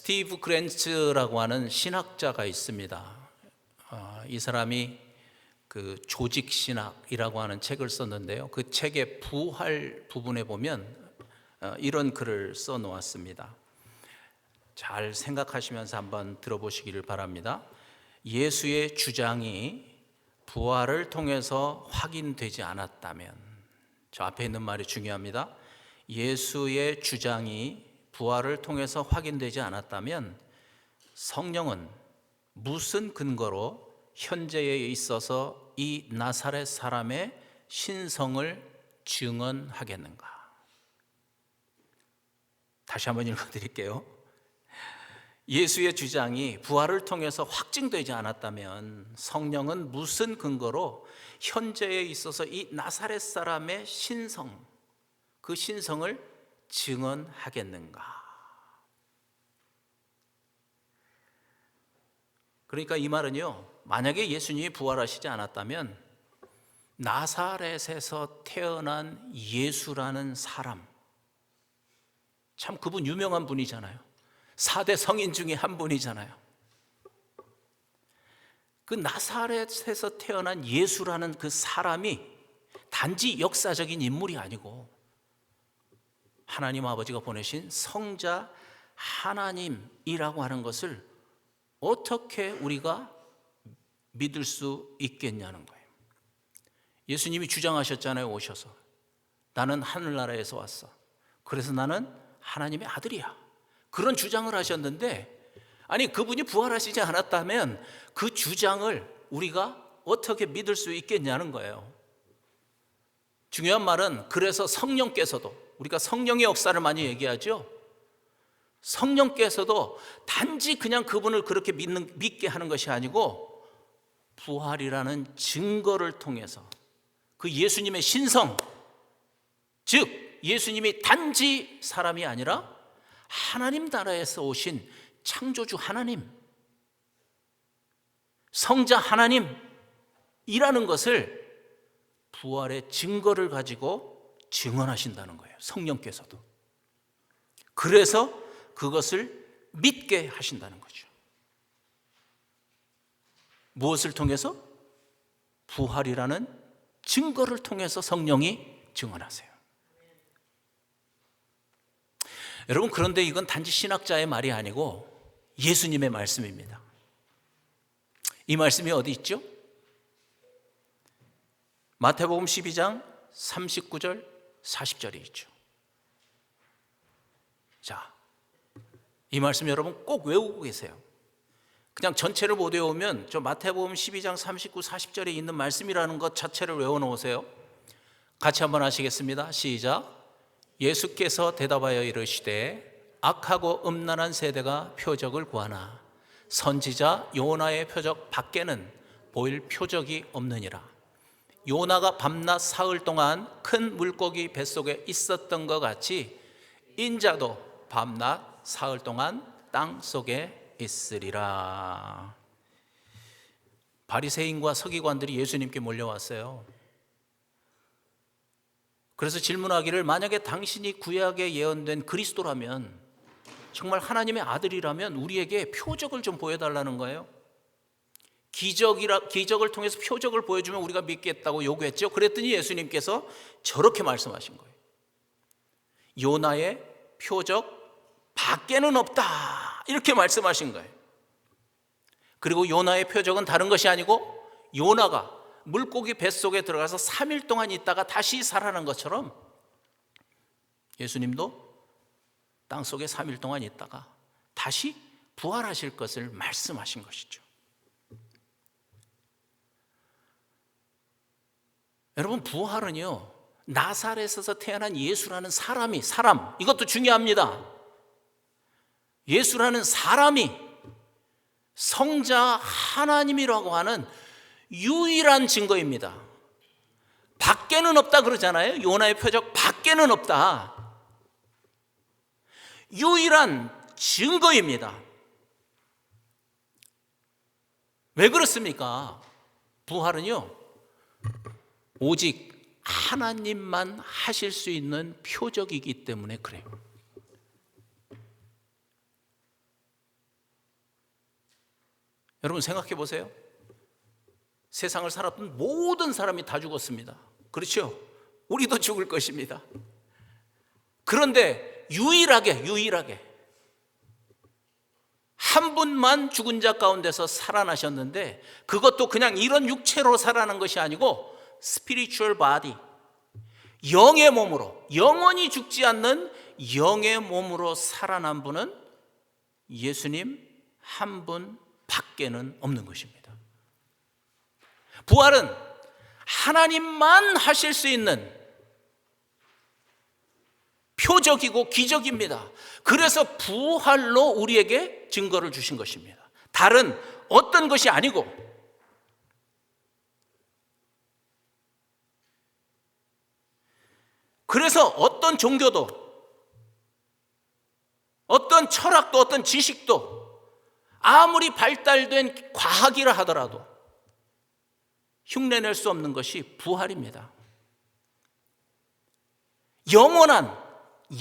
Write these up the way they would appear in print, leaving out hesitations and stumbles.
스티브 그랜츠라고 하는 신학자가 있습니다. 이 사람이 그 조직신학이라고 하는 책을 썼는데요. 그 책의 부활 부분에 보면 이런 글을 써 놓았습니다. 잘 생각하시면서 한번 들어보시기를 바랍니다. 예수의 주장이 부활을 통해서 확인되지 않았다면, 저 앞에 있는 말이 중요합니다. 예수의 주장이 부활을 통해서 확인되지 않았다면 성령은 무슨 근거로 현재에 있어서 이 나사렛 사람의 신성을 증언하겠는가? 다시 한번 읽어드릴게요. 예수의 주장이 부활을 통해서 확증되지 않았다면 성령은 무슨 근거로 현재에 있어서 이 나사렛 사람의 신성, 그 신성을 증언하겠는가? 그러니까 이 말은요, 만약에 예수님이 부활하시지 않았다면 나사렛에서 태어난 예수라는 사람, 참 그분 유명한 분이잖아요. 4대 성인 중에 한 분이잖아요. 그 나사렛에서 태어난 예수라는 그 사람이 단지 역사적인 인물이 아니고 하나님 아버지가 보내신 성자 하나님이라고 하는 것을 어떻게 우리가 믿을 수 있겠냐는 거예요. 예수님이 주장하셨잖아요. 오셔서 나는 하늘나라에서 왔어. 그래서 나는 하나님의 아들이야. 그런 주장을 하셨는데, 아니 그분이 부활하시지 않았다면 그 주장을 우리가 어떻게 믿을 수 있겠냐는 거예요. 중요한 말은, 그래서 성령께서도, 우리가 성령의 역사를 많이 얘기하죠. 성령께서도 단지 그냥 그분을 그렇게 믿게 하는 것이 아니고 부활이라는 증거를 통해서 그 예수님의 신성, 즉 예수님이 단지 사람이 아니라 하나님 나라에서 오신 창조주 하나님, 성자 하나님이라는 것을 부활의 증거를 가지고 증언하신다는 거예요. 성령께서도. 그래서 그것을 믿게 하신다는 거죠. 무엇을 통해서? 부활이라는 증거를 통해서 성령이 증언하세요. 여러분, 그런데 이건 단지 신학자의 말이 아니고 예수님의 말씀입니다. 이 말씀이 어디 있죠? 마태복음 12장 39절 40절에 있죠. 자, 이 말씀 여러분 꼭 외우고 계세요. 그냥 전체를 못 외우면 저 마태복음 12장 39, 40절에 있는 말씀이라는 것 자체를 외워놓으세요. 같이 한번 하시겠습니다. 시작. 예수께서 대답하여 이르시되 악하고 음란한 세대가 표적을 구하나 선지자 요나의 표적 밖에는 보일 표적이 없느니라. 요나가 밤낮 사흘 동안 큰 물고기 뱃속에 있었던 것 같이 인자도 밤낮 사흘 동안 땅 속에 있으리라. 바리새인과 서기관들이 예수님께 몰려왔어요. 그래서 질문하기를, 만약에 당신이 구약에 예언된 그리스도라면, 정말 하나님의 아들이라면 우리에게 표적을 좀 보여달라는 거예요. 기적을 통해서 표적을 보여주면 우리가 믿겠다고 요구했죠. 그랬더니 예수님께서 저렇게 말씀하신 거예요. 요나의 표적 밖에는 없다, 이렇게 말씀하신 거예요. 그리고 요나의 표적은 다른 것이 아니고 요나가 물고기 뱃속에 들어가서 3일 동안 있다가 다시 살아난 것처럼 예수님도 땅속에 3일 동안 있다가 다시 부활하실 것을 말씀하신 것이죠. 여러분, 부활은요, 나사렛에서 태어난 예수라는 사람, 이것도 중요합니다. 예수라는 사람이 성자 하나님이라고 하는 유일한 증거입니다. 밖에는 없다 그러잖아요. 요나의 표적 밖에는 없다. 유일한 증거입니다. 왜 그렇습니까? 부활은요, 오직 하나님만 하실 수 있는 표적이기 때문에 그래요. 여러분 생각해 보세요. 세상을 살았던 모든 사람이 다 죽었습니다. 그렇죠? 우리도 죽을 것입니다. 그런데 유일하게 한 분만 죽은 자 가운데서 살아나셨는데, 그것도 그냥 이런 육체로 살아난 것이 아니고 spiritual body, 영의 몸으로, 영원히 죽지 않는 영의 몸으로 살아난 분은 예수님 한 분 밖에는 없는 것입니다. 부활은 하나님만 하실 수 있는 표적이고 기적입니다. 그래서 부활로 우리에게 증거를 주신 것입니다. 다른 어떤 것이 아니고. 그래서 어떤 종교도, 어떤 철학도, 어떤 지식도 아무리 발달된 과학이라 하더라도 흉내낼 수 없는 것이 부활입니다. 영원한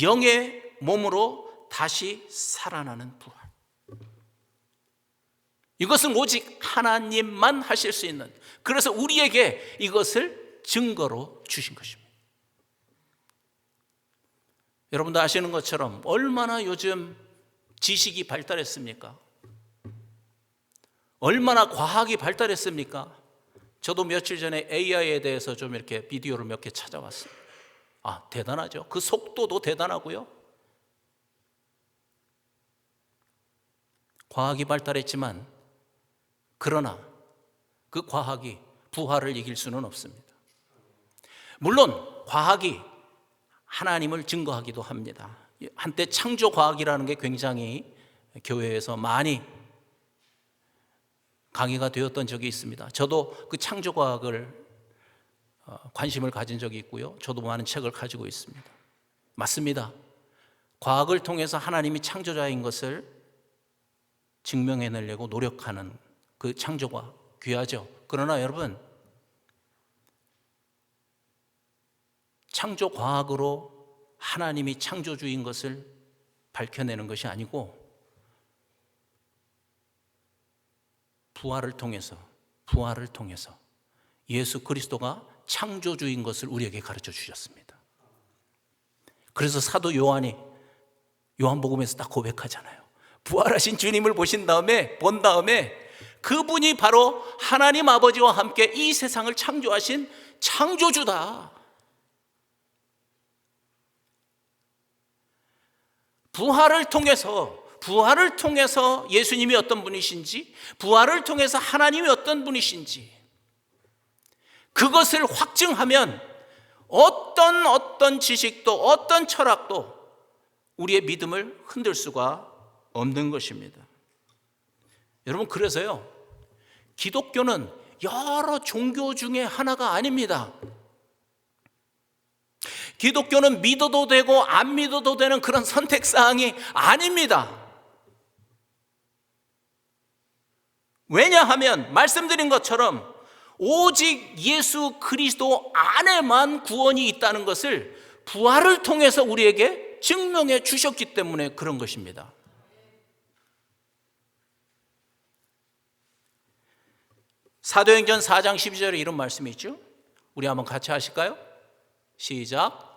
영의 몸으로 다시 살아나는 부활. 이것은 오직 하나님만 하실 수 있는, 그래서 우리에게 이것을 증거로 주신 것입니다. 여러분도 아시는 것처럼 얼마나 요즘 지식이 발달했습니까? 얼마나 과학이 발달했습니까? 저도 며칠 전에 AI에 대해서 좀 이렇게 비디오를 몇 개 찾아봤습니다. 대단하죠. 그 속도도 대단하고요. 과학이 발달했지만, 그러나 그 과학이 부활을 이길 수는 없습니다. 물론 과학이 하나님을 증거하기도 합니다. 한때 창조과학이라는 게 굉장히 교회에서 많이 강의가 되었던 적이 있습니다. 저도 그 창조과학을 관심을 가진 적이 있고요. 저도 많은 책을 가지고 있습니다. 맞습니다. 과학을 통해서 하나님이 창조자인 것을 증명해내려고 노력하는 그 창조과학, 귀하죠. 그러나 여러분, 창조과학으로 하나님이 창조주인 것을 밝혀내는 것이 아니고 부활을 통해서 예수 그리스도가 창조주인 것을 우리에게 가르쳐 주셨습니다. 그래서 사도 요한이 요한복음에서 딱 고백하잖아요. 부활하신 주님을 본 다음에 그분이 바로 하나님 아버지와 함께 이 세상을 창조하신 창조주다. 부활을 통해서 예수님이 어떤 분이신지, 부활을 통해서 하나님이 어떤 분이신지, 그것을 확증하면 어떤 지식도, 어떤 철학도 우리의 믿음을 흔들 수가 없는 것입니다. 여러분, 그래서요, 기독교는 여러 종교 중에 하나가 아닙니다. 기독교는 믿어도 되고 안 믿어도 되는 그런 선택사항이 아닙니다. 왜냐하면 말씀드린 것처럼 오직 예수 그리스도 안에만 구원이 있다는 것을 부활을 통해서 우리에게 증명해 주셨기 때문에 그런 것입니다. 사도행전 4장 12절에 이런 말씀이 있죠. 우리 한번 같이 하실까요? 시작.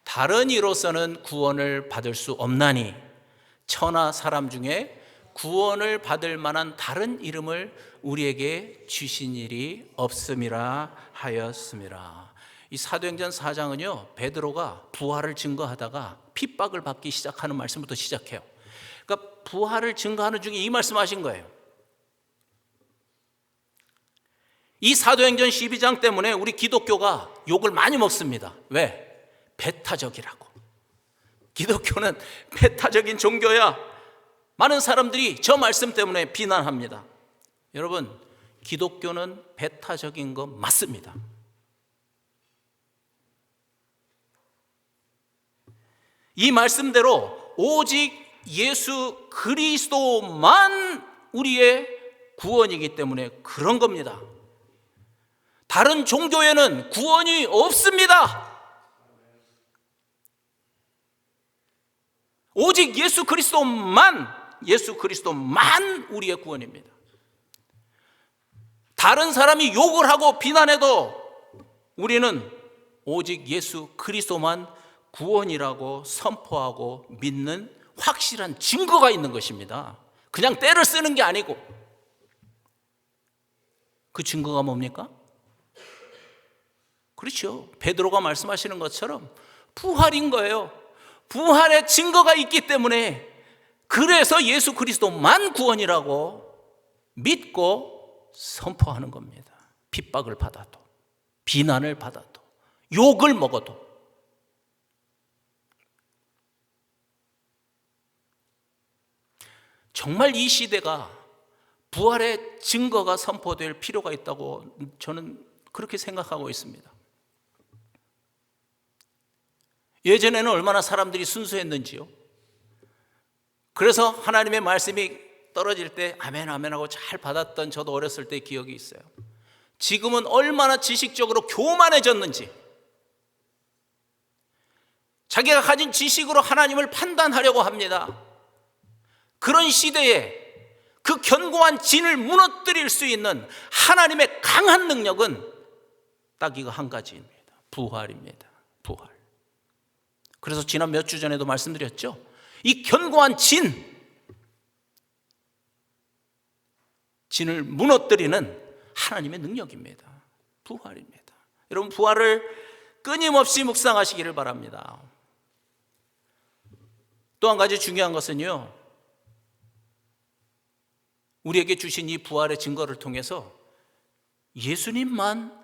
다른 이로서는 구원을 받을 수 없나니 천하 사람 중에 구원을 받을 만한 다른 이름을 우리에게 주신 일이 없음이라 하였음이라. 이 사도행전 4장은요, 베드로가 부활을 증거하다가 핍박을 받기 시작하는 말씀부터 시작해요. 그러니까 부활을 증거하는 중에 이 말씀하신 거예요. 이 사도행전 12장 때문에 우리 기독교가 욕을 많이 먹습니다. 왜? 배타적이라고. 기독교는 배타적인 종교야. 많은 사람들이 저 말씀 때문에 비난합니다. 여러분, 기독교는 배타적인 거 맞습니다. 이 말씀대로 오직 예수 그리스도만 우리의 구원이기 때문에 그런 겁니다. 다른 종교에는 구원이 없습니다. 오직 예수 그리스도만 우리의 구원입니다. 다른 사람이 욕을 하고 비난해도 우리는 오직 예수 그리스도만 구원이라고 선포하고 믿는 확실한 증거가 있는 것입니다. 그냥 때를 쓰는 게 아니고. 그 증거가 뭡니까? 그렇죠. 베드로가 말씀하시는 것처럼 부활인 거예요. 부활의 증거가 있기 때문에, 그래서 예수 그리스도만 구원이라고 믿고 선포하는 겁니다. 핍박을 받아도, 비난을 받아도, 욕을 먹어도. 정말 이 시대가 부활의 증거가 선포될 필요가 있다고 저는 그렇게 생각하고 있습니다. 예전에는 얼마나 사람들이 순수했는지요. 그래서 하나님의 말씀이 떨어질 때 아멘 아멘 하고 잘 받았던 저도 어렸을 때 기억이 있어요. 지금은 얼마나 지식적으로 교만해졌는지, 자기가 가진 지식으로 하나님을 판단하려고 합니다. 그런 시대에 그 견고한 진을 무너뜨릴 수 있는 하나님의 강한 능력은 딱 이거 한 가지입니다. 부활입니다. 부활. 그래서 지난 몇 주 전에도 말씀드렸죠. 이 견고한 진을 무너뜨리는 하나님의 능력입니다. 부활입니다. 여러분, 부활을 끊임없이 묵상하시기를 바랍니다. 또 한 가지 중요한 것은요, 우리에게 주신 이 부활의 증거를 통해서 예수님만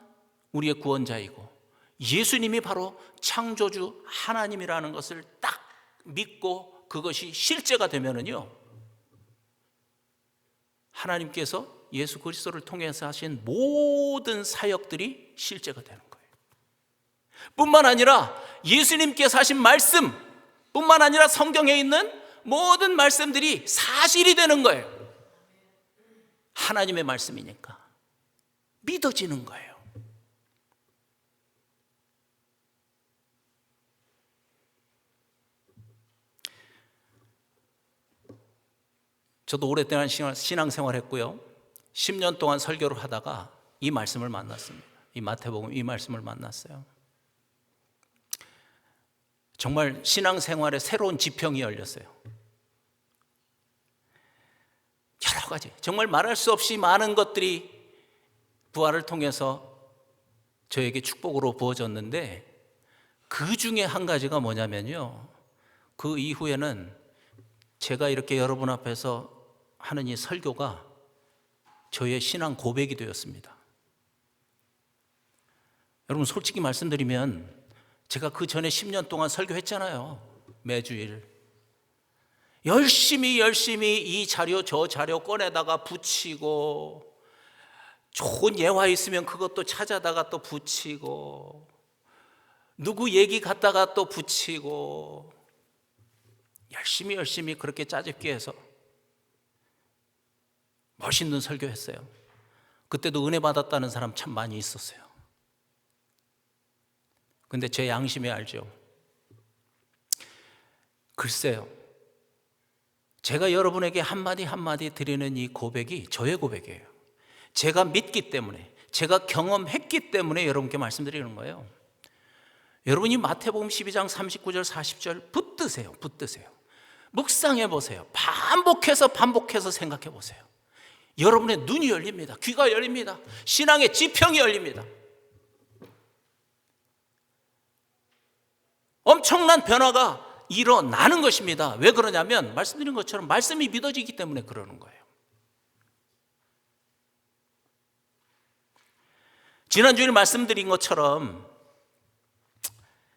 우리의 구원자이고 예수님이 바로 창조주 하나님이라는 것을 딱 믿고 그것이 실제가 되면은요, 하나님께서 예수 그리스도를 통해서 하신 모든 사역들이 실제가 되는 거예요. 뿐만 아니라 예수님께서 하신 말씀 뿐만 아니라 성경에 있는 모든 말씀들이 사실이 되는 거예요. 하나님의 말씀이니까 믿어지는 거예요. 저도 오랫동안 신앙생활 했고요. 10년 동안 설교를 하다가 이 말씀을 만났습니다. 이 마태복음 이 말씀을 만났어요. 정말 신앙생활에 새로운 지평이 열렸어요. 여러 가지, 정말 말할 수 없이 많은 것들이 부활을 통해서 저에게 축복으로 부어졌는데, 그 중에 한 가지가 뭐냐면요, 그 이후에는 제가 이렇게 여러분 앞에서 하는 이 설교가 저의 신앙 고백이 되었습니다. 여러분, 솔직히 말씀드리면 제가 그 전에 10년 동안 설교했잖아요. 매주일 열심히 이 자료 저 자료 꺼내다가 붙이고, 좋은 예화 있으면 그것도 찾아다가 또 붙이고, 누구 얘기 갖다가 또 붙이고, 열심히 그렇게 짜집기 해서 멋있는 설교했어요. 그때도 은혜 받았다는 사람 참 많이 있었어요. 근데 제 양심이 알죠. 글쎄요, 제가 여러분에게 한마디 드리는 이 고백이 저의 고백이에요. 제가 믿기 때문에, 제가 경험했기 때문에 여러분께 말씀드리는 거예요. 여러분이 마태복음 12장 39절 40절 붙드세요. 묵상해 보세요. 반복해서 생각해 보세요. 여러분의 눈이 열립니다. 귀가 열립니다. 신앙의 지평이 열립니다. 엄청난 변화가 일어나는 것입니다. 왜 그러냐면, 말씀드린 것처럼 말씀이 믿어지기 때문에 그러는 거예요. 지난주에 말씀드린 것처럼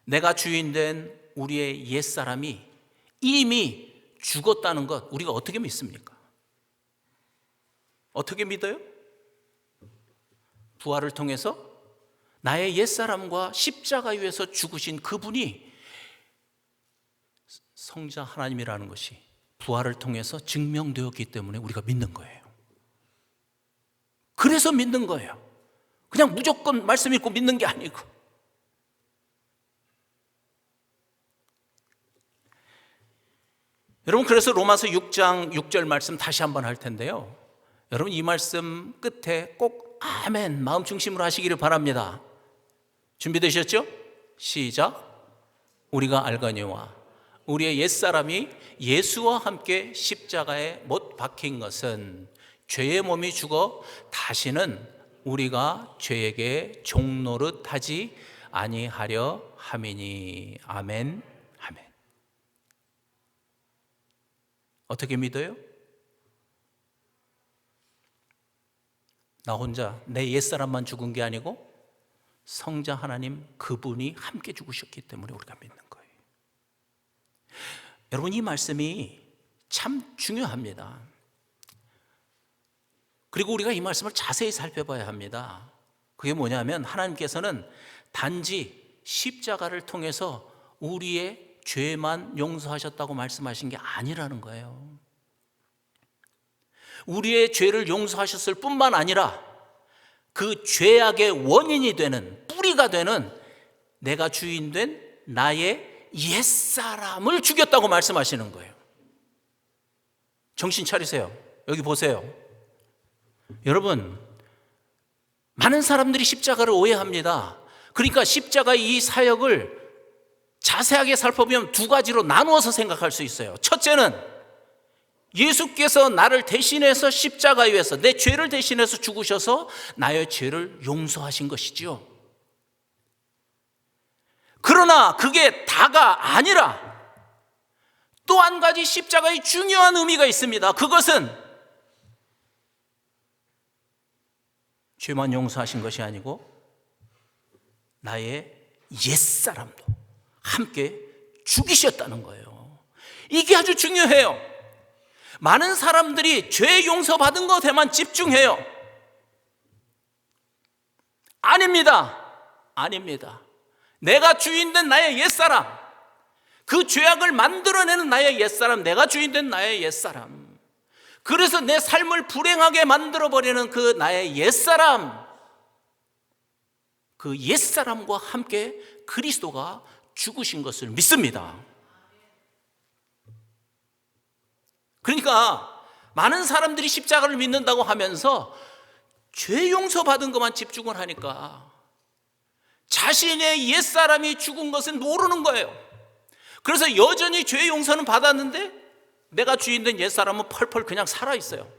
내가 주인 된 우리의 옛사람이 이미 죽었다는 것, 우리가 어떻게 믿습니까? 어떻게 믿어요? 부활을 통해서 나의 옛사람과 십자가 위에서 죽으신 그분이 성자 하나님이라는 것이 부활을 통해서 증명되었기 때문에 우리가 믿는 거예요. 그래서 믿는 거예요. 그냥 무조건 말씀 읽고 믿는 게 아니고. 여러분, 그래서 로마서 6장 6절 말씀 다시 한번 할 텐데요, 여러분 이 말씀 끝에 꼭 아멘 마음 중심으로 하시기를 바랍니다. 준비되셨죠? 시작. 우리가 알거니와 우리의 옛사람이 예수와 함께 십자가에 못 박힌 것은 죄의 몸이 죽어 다시는 우리가 죄에게 종노릇하지 아니하려 함이니. 아멘. 아멘. 어떻게 믿어요? 나 혼자 내 옛사람만 죽은 게 아니고 성자 하나님 그분이 함께 죽으셨기 때문에 우리가 믿는 거예요. 여러분, 이 말씀이 참 중요합니다. 그리고 우리가 이 말씀을 자세히 살펴봐야 합니다. 그게 뭐냐면 하나님께서는 단지 십자가를 통해서 우리의 죄만 용서하셨다고 말씀하신 게 아니라는 거예요. 우리의 죄를 용서하셨을 뿐만 아니라 그 죄악의 원인이 되는, 뿌리가 되는 내가 주인 된 나의 옛사람을 죽였다고 말씀하시는 거예요. 정신 차리세요. 여기 보세요. 여러분, 많은 사람들이 십자가를 오해합니다. 그러니까 십자가의 이 사역을 자세하게 살펴보면 두 가지로 나누어서 생각할 수 있어요. 첫째는 예수께서 나를 대신해서 십자가에 위해서 내 죄를 대신해서 죽으셔서 나의 죄를 용서하신 것이지요. 그러나 그게 다가 아니라 또 한 가지 십자가의 중요한 의미가 있습니다. 그것은 죄만 용서하신 것이 아니고 나의 옛사람도 함께 죽이셨다는 거예요. 이게 아주 중요해요. 많은 사람들이 죄 용서받은 것에만 집중해요. 아닙니다. 아닙니다. 내가 주인된 나의 옛사람, 그 죄악을 만들어내는 나의 옛사람, 내가 주인된 나의 옛사람, 그래서 내 삶을 불행하게 만들어버리는 그 나의 옛사람, 그 옛사람과 함께 그리스도가 죽으신 것을 믿습니다. 그러니까 많은 사람들이 십자가를 믿는다고 하면서 죄 용서받은 것만 집중을 하니까 자신의 옛사람이 죽은 것은 모르는 거예요. 그래서 여전히 죄 용서는 받았는데 내가 주인된 옛사람은 펄펄 그냥 살아있어요.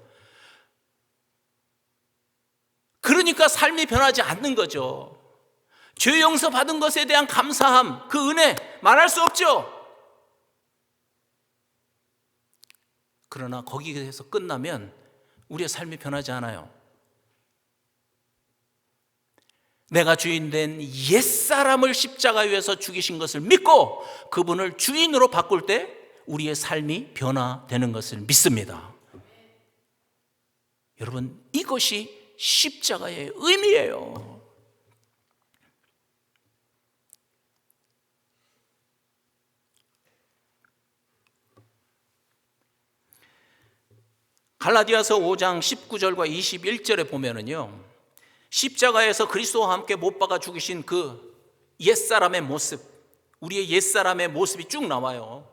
그러니까 삶이 변하지 않는 거죠. 죄 용서 받은 것에 대한 감사함, 그 은혜 말할 수 없죠. 그러나 거기에서 끝나면 우리의 삶이 변하지 않아요. 내가 주인된 옛사람을 십자가 위에서 죽이신 것을 믿고 그분을 주인으로 바꿀 때 우리의 삶이 변화되는 것을 믿습니다. 여러분, 이것이 십자가의 의미예요. 갈라디아서 5장 19절과 21절에 보면은요, 십자가에서 그리스도와 함께 못 박아 죽이신 그 옛사람의 모습, 우리의 옛사람의 모습이 쭉 나와요.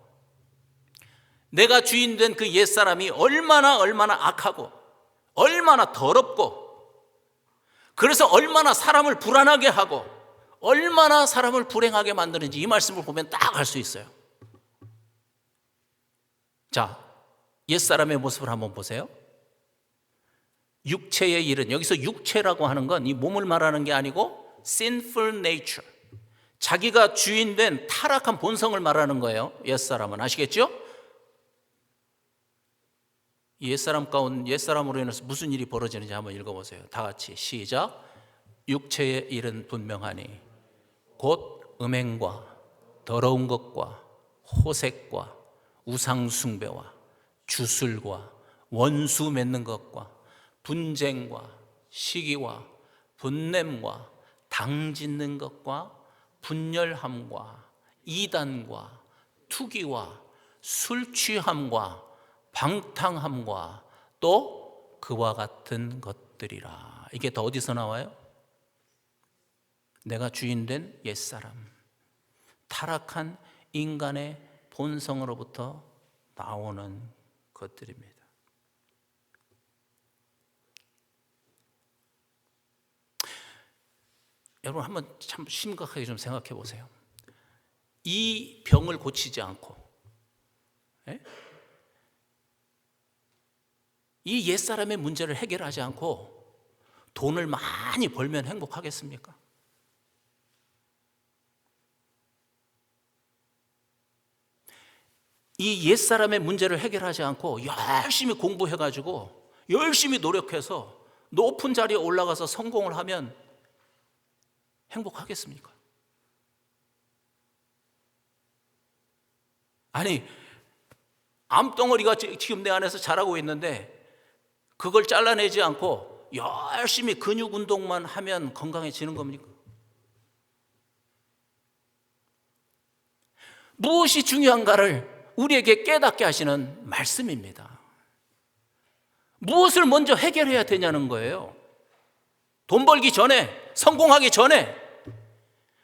내가 주인된 그 옛사람이 얼마나 악하고 얼마나 더럽고, 그래서 얼마나 사람을 불안하게 하고 얼마나 사람을 불행하게 만드는지 이 말씀을 보면 딱 알 수 있어요. 자, 옛사람의 모습을 한번 보세요. 육체의 일은, 여기서 육체라고 하는 건 이 몸을 말하는 게 아니고 sinful nature, 자기가 주인된 타락한 본성을 말하는 거예요. 옛사람은. 아시겠죠? 옛사람으로 인해서 무슨 일이 벌어지는지 한번 읽어보세요. 다 같이 시작. 육체의 일은 분명하니 곧 음행과 더러운 것과 호색과 우상숭배와 주술과 원수 맺는 것과 분쟁과 시기와 분냄과 당짓는 것과 분열함과 이단과 투기와 술 취함과 방탕함과 또 그와 같은 것들이라. 이게 다 어디서 나와요? 내가 주인된 옛사람, 타락한 인간의 본성으로부터 나오는 것들입니다. 여러분 한번 참 심각하게 좀 생각해 보세요. 이 병을 고치지 않고, 예? 이 옛사람의 문제를 해결하지 않고 돈을 많이 벌면 행복하겠습니까? 이 옛사람의 문제를 해결하지 않고 열심히 공부해가지고 열심히 노력해서 높은 자리에 올라가서 성공을 하면 행복하겠습니까? 아니, 암덩어리가 지금 내 안에서 자라고 있는데 그걸 잘라내지 않고 열심히 근육 운동만 하면 건강해지는 겁니까? 무엇이 중요한가를 우리에게 깨닫게 하시는 말씀입니다. 무엇을 먼저 해결해야 되냐는 거예요. 돈 벌기 전에, 성공하기 전에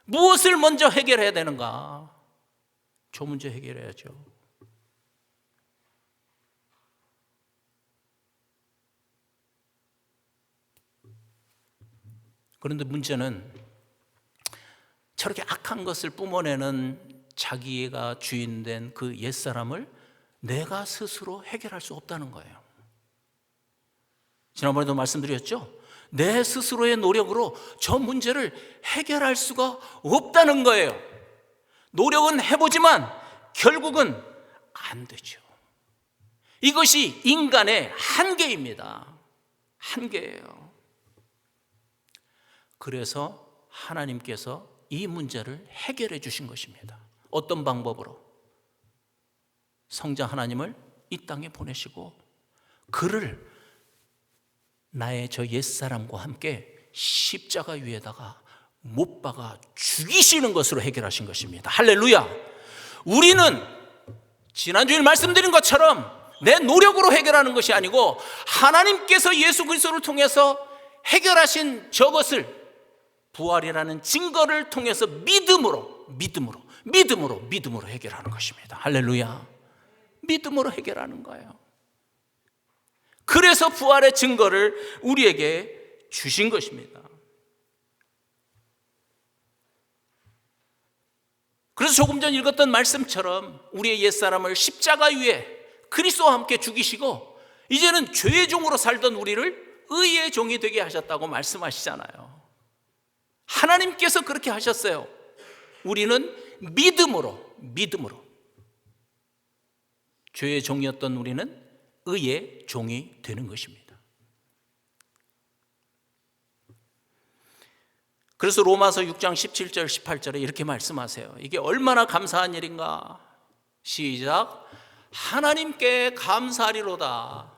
무엇을 먼저 해결해야 되는가? 저 문제 해결해야죠. 그런데 문제는 저렇게 악한 것을 뿜어내는 자기가 주인된 그 옛사람을 내가 스스로 해결할 수 없다는 거예요. 지난번에도 말씀드렸죠? 내 스스로의 노력으로 저 문제를 해결할 수가 없다는 거예요. 노력은 해보지만 결국은 안 되죠. 이것이 인간의 한계입니다. 한계예요. 그래서 하나님께서 이 문제를 해결해 주신 것입니다. 어떤 방법으로? 성자 하나님을 이 땅에 보내시고 그를 나의 저 옛사람과 함께 십자가 위에다가 못 박아 죽이시는 것으로 해결하신 것입니다. 할렐루야! 우리는 지난주에 말씀드린 것처럼 내 노력으로 해결하는 것이 아니고 하나님께서 예수 그리스도를 통해서 해결하신 저것을 부활이라는 증거를 통해서 믿음으로 해결하는 것입니다. 할렐루야! 믿음으로 해결하는 거예요. 그래서 부활의 증거를 우리에게 주신 것입니다. 그래서 조금 전 읽었던 말씀처럼 우리의 옛사람을 십자가 위에 그리스도와 함께 죽이시고 이제는 죄의 종으로 살던 우리를 의의 종이 되게 하셨다고 말씀하시잖아요. 하나님께서 그렇게 하셨어요. 우리는 믿음으로 죄의 종이었던 우리는 의의 종이 되는 것입니다. 그래서 로마서 6장 17절 18절에 이렇게 말씀하세요. 이게 얼마나 감사한 일인가. 시작. 하나님께 감사하리로다.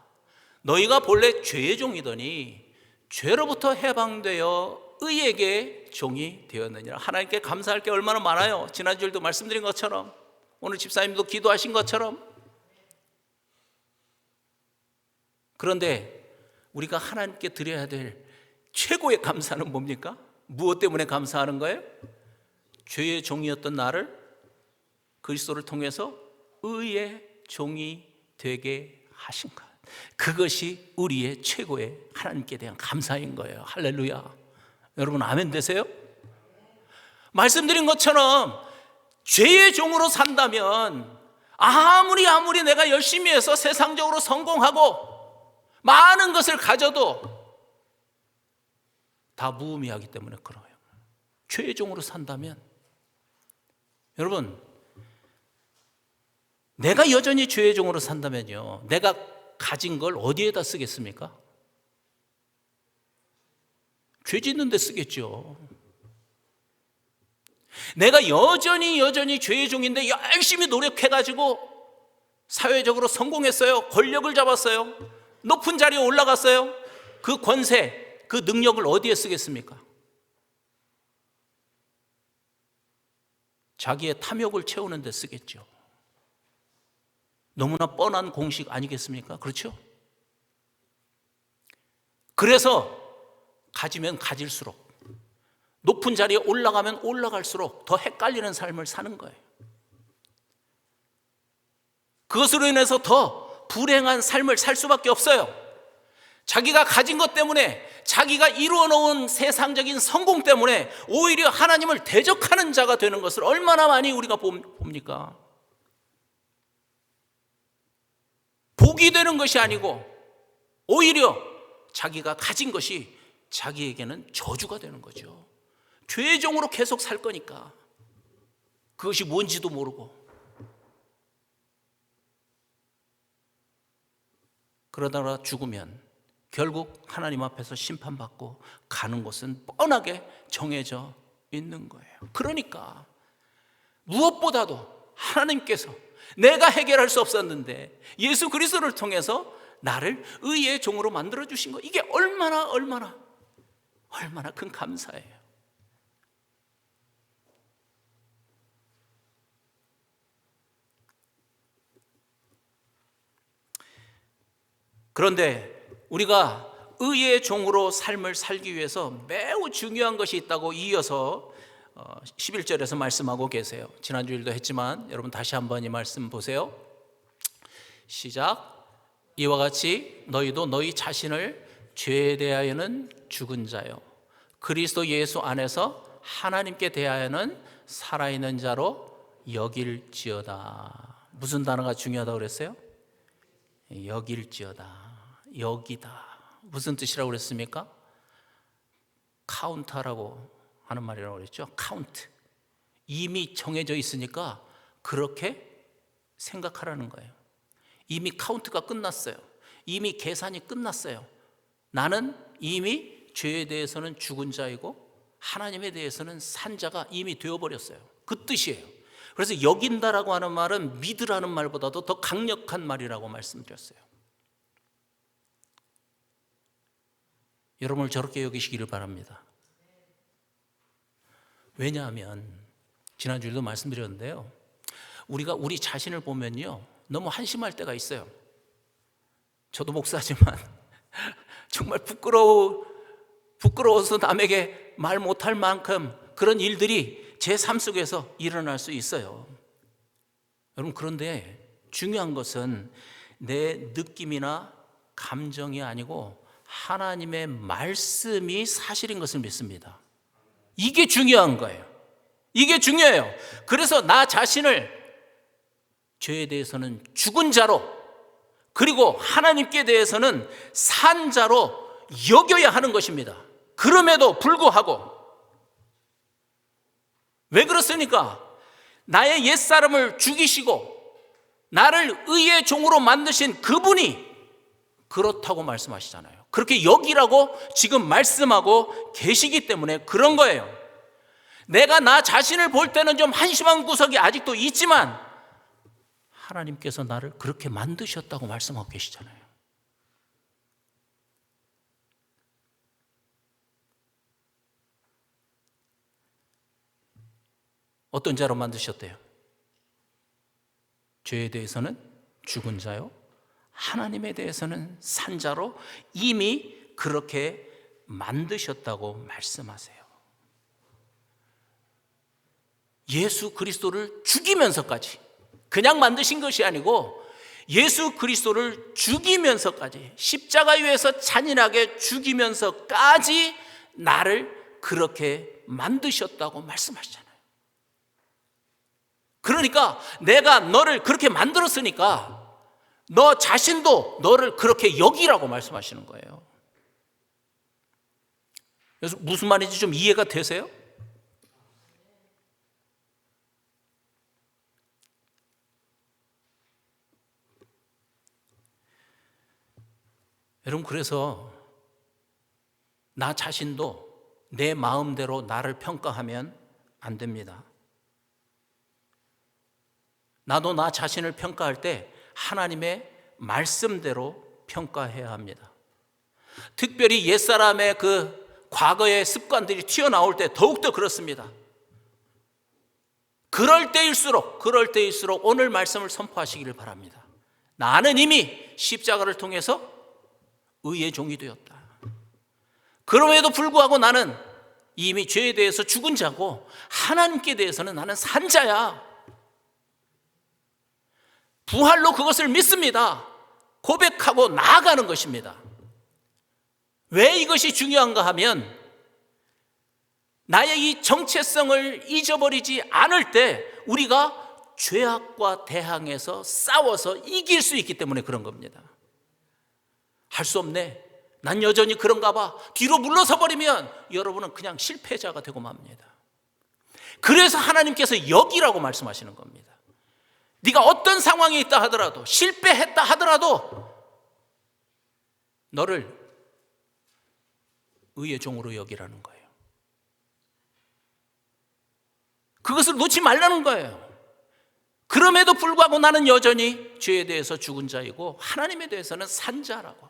너희가 본래 죄의 종이더니 죄로부터 해방되어 의에게 종이 되었느니라. 하나님께 감사할 게 얼마나 많아요. 지난주에도 말씀드린 것처럼, 오늘 집사님도 기도하신 것처럼. 그런데 우리가 하나님께 드려야 될 최고의 감사는 뭡니까? 무엇 때문에 감사하는 거예요? 죄의 종이었던 나를 그리스도를 통해서 의의 종이 되게 하신 것. 그것이 우리의 최고의 하나님께 대한 감사인 거예요. 할렐루야. 여러분 아멘 되세요? 말씀드린 것처럼 죄의 종으로 산다면 아무리 내가 열심히 해서 세상적으로 성공하고 많은 것을 가져도 다 무의미하기 때문에 그래요. 죄의 종으로 산다면 여러분, 내가 여전히 죄의 종으로 산다면요, 내가 가진 걸 어디에다 쓰겠습니까? 죄 짓는 데 쓰겠죠. 내가 여전히 죄의 종인데 열심히 노력해가지고 사회적으로 성공했어요. 권력을 잡았어요. 높은 자리에 올라갔어요. 그 권세, 그 능력을 어디에 쓰겠습니까? 자기의 탐욕을 채우는 데 쓰겠죠. 너무나 뻔한 공식 아니겠습니까? 그렇죠? 그래서 가지면 가질수록, 높은 자리에 올라가면 올라갈수록 더 헷갈리는 삶을 사는 거예요. 그것으로 인해서 더 불행한 삶을 살 수밖에 없어요. 자기가 가진 것 때문에, 자기가 이루어 놓은 세상적인 성공 때문에 오히려 하나님을 대적하는 자가 되는 것을 얼마나 많이 우리가 봅니까? 복이 되는 것이 아니고 오히려 자기가 가진 것이 자기에게는 저주가 되는 거죠. 죄의 종으로 계속 살 거니까. 그것이 뭔지도 모르고. 그러다가 죽으면 결국 하나님 앞에서 심판받고 가는 곳은 뻔하게 정해져 있는 거예요. 그러니까 무엇보다도 하나님께서 내가 해결할 수 없었는데 예수 그리스도를 통해서 나를 의의 종으로 만들어 주신 거, 이게 얼마나 큰 감사예요. 그런데 우리가 의의 종으로 삶을 살기 위해서 매우 중요한 것이 있다고 이어서 11절에서 말씀하고 계세요. 지난주일도 했지만 여러분 다시 한번 이 말씀 보세요. 시작. 이와 같이 너희도 너희 자신을 죄에 대하여는 죽은 자요 그리스도 예수 안에서 하나님께 대하여는 살아있는 자로 여길지어다. 무슨 단어가 중요하다고 그랬어요? 여길지어다. 여기다. 무슨 뜻이라고 그랬습니까? 카운터라고 하는 말이라고 그랬죠. 카운트. 이미 정해져 있으니까 그렇게 생각하라는 거예요. 이미 카운트가 끝났어요. 이미 계산이 끝났어요. 나는 이미 죄에 대해서는 죽은 자이고 하나님에 대해서는 산 자가 이미 되어버렸어요. 그 뜻이에요. 그래서 여긴다라고 하는 말은 믿으라는 말보다도 더 강력한 말이라고 말씀드렸어요. 여러분을 저렇게 여기시기를 바랍니다. 왜냐하면 지난주에도 말씀드렸는데요, 우리가 우리 자신을 보면요 너무 한심할 때가 있어요. 저도 목사지만 정말 부끄러워서 남에게 말 못할 만큼 그런 일들이 제 삶 속에서 일어날 수 있어요. 여러분, 그런데 중요한 것은 내 느낌이나 감정이 아니고 하나님의 말씀이 사실인 것을 믿습니다. 이게 중요한 거예요. 이게 중요해요. 그래서 나 자신을 죄에 대해서는 죽은 자로, 그리고 하나님께 대해서는 산 자로 여겨야 하는 것입니다. 그럼에도 불구하고 왜 그렇습니까? 나의 옛사람을 죽이시고 나를 의의 종으로 만드신 그분이 그렇다고 말씀하시잖아요. 그렇게 여기라고 지금 말씀하고 계시기 때문에 그런 거예요. 내가 나 자신을 볼 때는 좀 한심한 구석이 아직도 있지만 하나님께서 나를 그렇게 만드셨다고 말씀하고 계시잖아요. 어떤 자로 만드셨대요? 죄에 대해서는 죽은 자요, 하나님에 대해서는 산 자로 이미 그렇게 만드셨다고 말씀하세요. 예수 그리스도를 죽이면서까지, 그냥 만드신 것이 아니고 예수 그리스도를 죽이면서까지, 십자가 위에서 잔인하게 죽이면서까지 나를 그렇게 만드셨다고 말씀하시잖아요. 그러니까 내가 너를 그렇게 만들었으니까 너 자신도 너를 그렇게 여기라고 말씀하시는 거예요. 그래서 무슨 말인지 좀 이해가 되세요? 여러분, 그래서 나 자신도 내 마음대로 나를 평가하면 안 됩니다. 나도 나 자신을 평가할 때 하나님의 말씀대로 평가해야 합니다. 특별히 옛사람의 그 과거의 습관들이 튀어나올 때 더욱더 그렇습니다. 그럴 때일수록 오늘 말씀을 선포하시기를 바랍니다. 나는 이미 십자가를 통해서 의의 종이 되었다. 그럼에도 불구하고 나는 이미 죄에 대해서 죽은 자고 하나님께 대해서는 나는 산 자야. 부활로 그것을 믿습니다. 고백하고 나아가는 것입니다. 왜 이것이 중요한가 하면 나의 이 정체성을 잊어버리지 않을 때 우리가 죄악과 대항해서 싸워서 이길 수 있기 때문에 그런 겁니다. 할 수 없네, 난 여전히 그런가 봐, 뒤로 물러서 버리면 여러분은 그냥 실패자가 되고 맙니다. 그래서 하나님께서 여기라고 말씀하시는 겁니다. 네가 어떤 상황에 있다 하더라도, 실패했다 하더라도 너를 의의 종으로 여기라는 거예요. 그것을 놓지 말라는 거예요. 그럼에도 불구하고 나는 여전히 죄에 대해서 죽은 자이고 하나님에 대해서는 산 자라고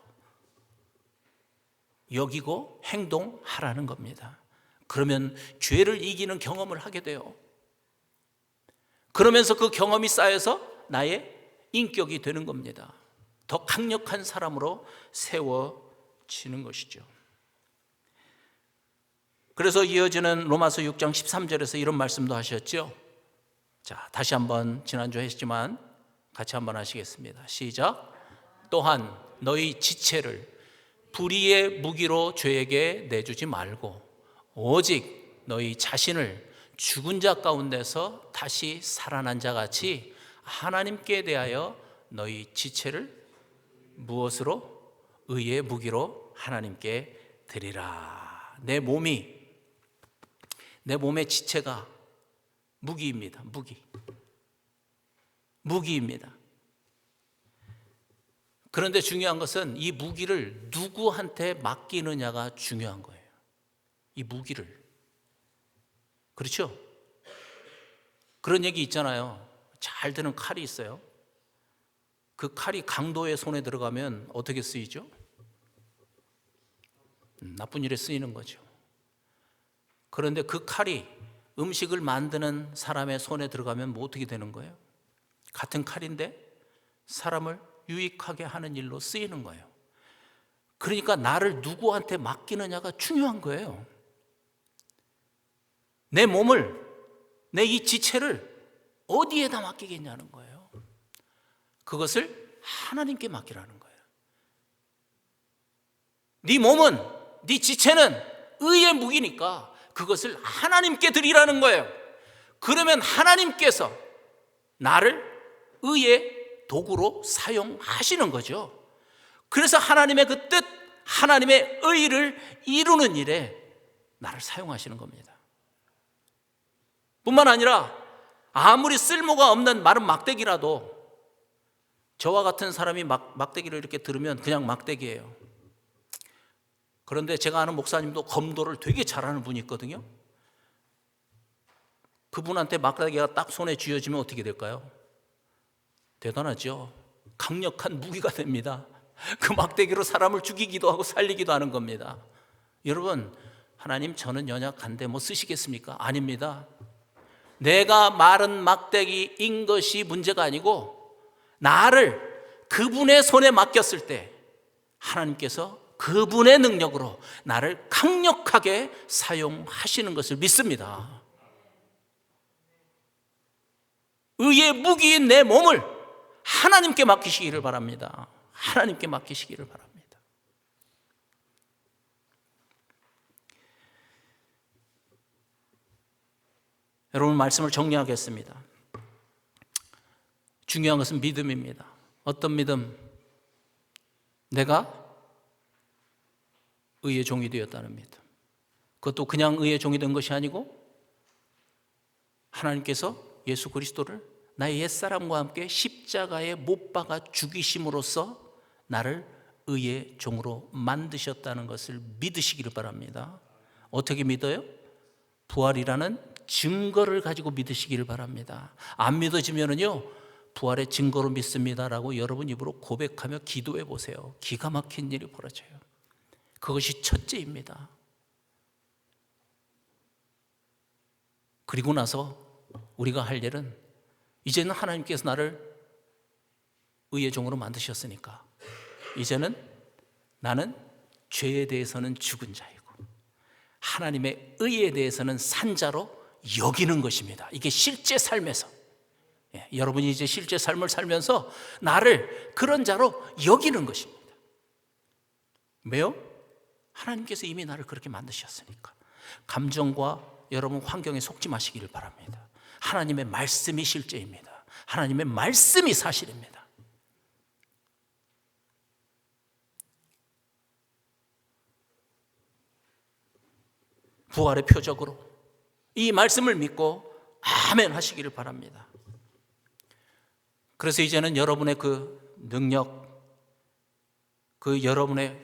여기고 행동하라는 겁니다. 그러면 죄를 이기는 경험을 하게 돼요. 그러면서 그 경험이 쌓여서 나의 인격이 되는 겁니다. 더 강력한 사람으로 세워지는 것이죠. 그래서 이어지는 로마서 6장 13절에서 이런 말씀도 하셨죠. 자, 다시 한번 지난주에 했지만 같이 한번 하시겠습니다. 시작. 또한 너희 지체를 불의의 무기로 죄에게 내주지 말고 오직 너희 자신을 죽은 자 가운데서 다시 살아난 자 같이 하나님께 대하여 너희 지체를 무엇으로? 의의 무기로 하나님께 드리라. 내 몸의 지체가 무기입니다. 무기입니다. 그런데 중요한 것은 이 무기를 누구한테 맡기느냐가 중요한 거예요. 이 무기를. 그렇죠? 그런 얘기 있잖아요. 잘 드는 칼이 있어요. 그 칼이 강도의 손에 들어가면 어떻게 쓰이죠? 나쁜 일에 쓰이는 거죠. 그런데 그 칼이 음식을 만드는 사람의 손에 들어가면 뭐 어떻게 되는 거예요? 같은 칼인데 사람을 유익하게 하는 일로 쓰이는 거예요. 그러니까 나를 누구한테 맡기느냐가 중요한 거예요. 내 몸을, 내 이 지체를 어디에다 맡기겠냐는 거예요. 그것을 하나님께 맡기라는 거예요. 네 몸은, 네 지체는 의의 무기니까 그것을 하나님께 드리라는 거예요. 그러면 하나님께서 나를 의의 도구로 사용하시는 거죠. 그래서 하나님의 그 뜻, 하나님의 의를 이루는 일에 나를 사용하시는 겁니다. 뿐만 아니라 아무리 쓸모가 없는 마른 막대기라도 저와 같은 사람이 막대기를 이렇게 들으면 그냥 막대기예요. 그런데 제가 아는 목사님도 검도를 되게 잘하는 분이 있거든요. 그분한테 막대기가 딱 손에 쥐어지면 어떻게 될까요? 대단하죠. 강력한 무기가 됩니다. 그 막대기로 사람을 죽이기도 하고 살리기도 하는 겁니다. 여러분, 하나님 저는 연약한데 뭐 쓰시겠습니까? 아닙니다. 내가 마른 막대기인 것이 문제가 아니고 나를 그분의 손에 맡겼을 때 하나님께서 그분의 능력으로 나를 강력하게 사용하시는 것을 믿습니다. 의의 무기인 내 몸을 하나님께 맡기시기를 바랍니다. 하나님께 맡기시기를 바랍니다. 여러분, 말씀을 정리하겠습니다. 중요한 것은 믿음입니다. 어떤 믿음? 내가 의의 종이 되었다는 믿음. 그것도 그냥 의의 종이 된 것이 아니고 하나님께서 예수 그리스도를 나의 옛사람과 함께 십자가에 못 박아 죽이심으로써 나를 의의 종으로 만드셨다는 것을 믿으시기를 바랍니다. 어떻게 믿어요? 부활이라는 증거를 가지고 믿으시기를 바랍니다. 안 믿어지면은요, 부활의 증거로 믿습니다라고 여러분 입으로 고백하며 기도해 보세요. 기가 막힌 일이 벌어져요. 그것이 첫째입니다. 그리고 나서 우리가 할 일은 이제는 하나님께서 나를 의의 종으로 만드셨으니까 이제는 나는 죄에 대해서는 죽은 자이고 하나님의 의에 대해서는 산 자로 여기는 것입니다. 이게 실제 삶에서 여러분이 이제 실제 삶을 살면서 나를 그런 자로 여기는 것입니다. 왜요? 하나님께서 이미 나를 그렇게 만드셨으니까. 감정과 여러분 환경에 속지 마시기를 바랍니다. 하나님의 말씀이 실제입니다. 하나님의 말씀이 사실입니다. 부활의 표적으로 이 말씀을 믿고 아멘 하시기를 바랍니다. 그래서 이제는 여러분의 그 능력, 그 여러분의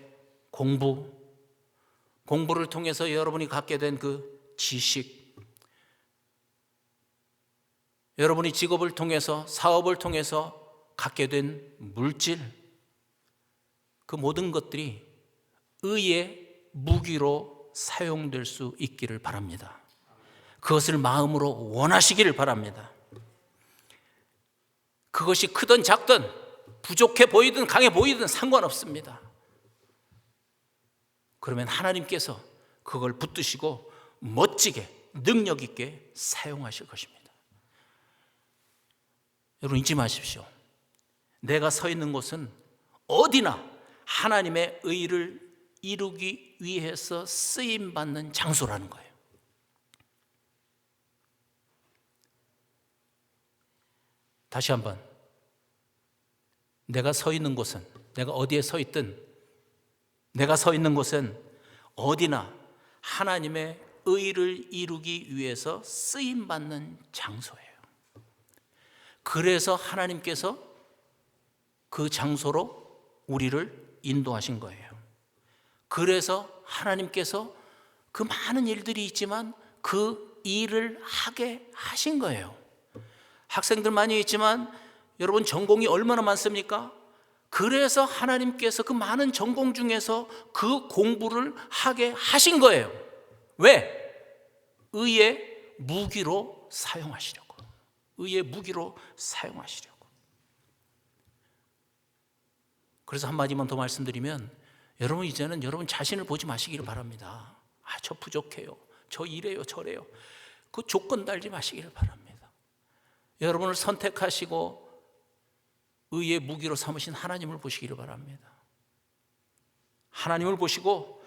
공부를 통해서 여러분이 갖게 된 그 지식, 여러분이 직업을 통해서, 사업을 통해서 갖게 된 물질, 그 모든 것들이 의의 무기로 사용될 수 있기를 바랍니다. 그것을 마음으로 원하시기를 바랍니다. 그것이 크든 작든 부족해 보이든 강해 보이든 상관없습니다. 그러면 하나님께서 그걸 붙드시고 멋지게 능력 있게 사용하실 것입니다. 여러분 잊지 마십시오. 내가 서 있는 곳은 어디나 하나님의 의를 이루기 위해서 쓰임받는 장소라는 거예요. 다시 한번, 내가 서 있는 곳은, 내가 어디에 서 있든 내가 서 있는 곳은 어디나 하나님의 의를 이루기 위해서 쓰임받는 장소예요. 그래서 하나님께서 그 장소로 우리를 인도하신 거예요. 그래서 하나님께서 그 많은 일들이 있지만 그 일을 하게 하신 거예요. 학생들 많이 있지만 여러분 전공이 얼마나 많습니까? 그래서 하나님께서 그 많은 전공 중에서 그 공부를 하게 하신 거예요. 왜? 의의 무기로 사용하시려고. 의의 무기로 사용하시려고. 그래서 한마디만 더 말씀드리면, 여러분 이제는 여러분 자신을 보지 마시기를 바랍니다. 저 부족해요, 저 이래요, 저래요, 그 조건 달지 마시기를 바랍니다. 여러분을 선택하시고 의의 무기로 삼으신 하나님을 보시기를 바랍니다. 하나님을 보시고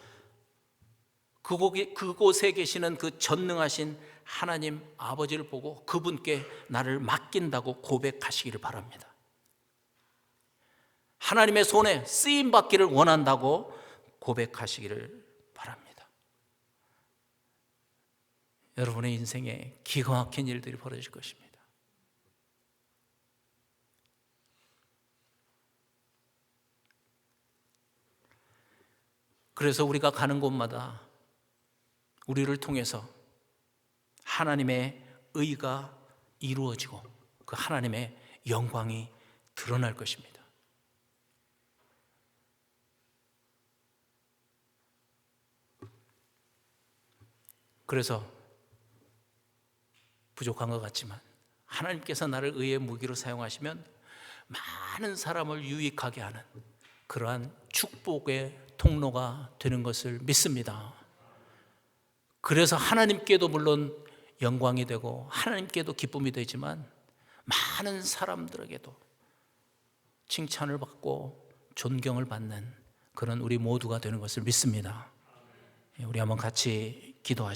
그곳에 계시는 그 전능하신 하나님 아버지를 보고 그분께 나를 맡긴다고 고백하시기를 바랍니다. 하나님의 손에 쓰임받기를 원한다고 고백하시기를 바랍니다. 여러분의 인생에 기가 막힌 일들이 벌어질 것입니다. 그래서 우리가 가는 곳마다 우리를 통해서 하나님의 의가 이루어지고 그 하나님의 영광이 드러날 것입니다. 그래서 부족한 것 같지만 하나님께서 나를 의의 무기로 사용하시면 많은 사람을 유익하게 하는 그러한 축복의 통로가 되는 것을 믿습니다. 그래서 하나님께도 물론 영광이 되고 하나님께도 기쁨이 되지만 많은 사람들에게도 칭찬을 받고 존경을 받는 그런 우리 모두가 되는 것을 믿습니다. 우리 한번 같이 기도하시겠습니다.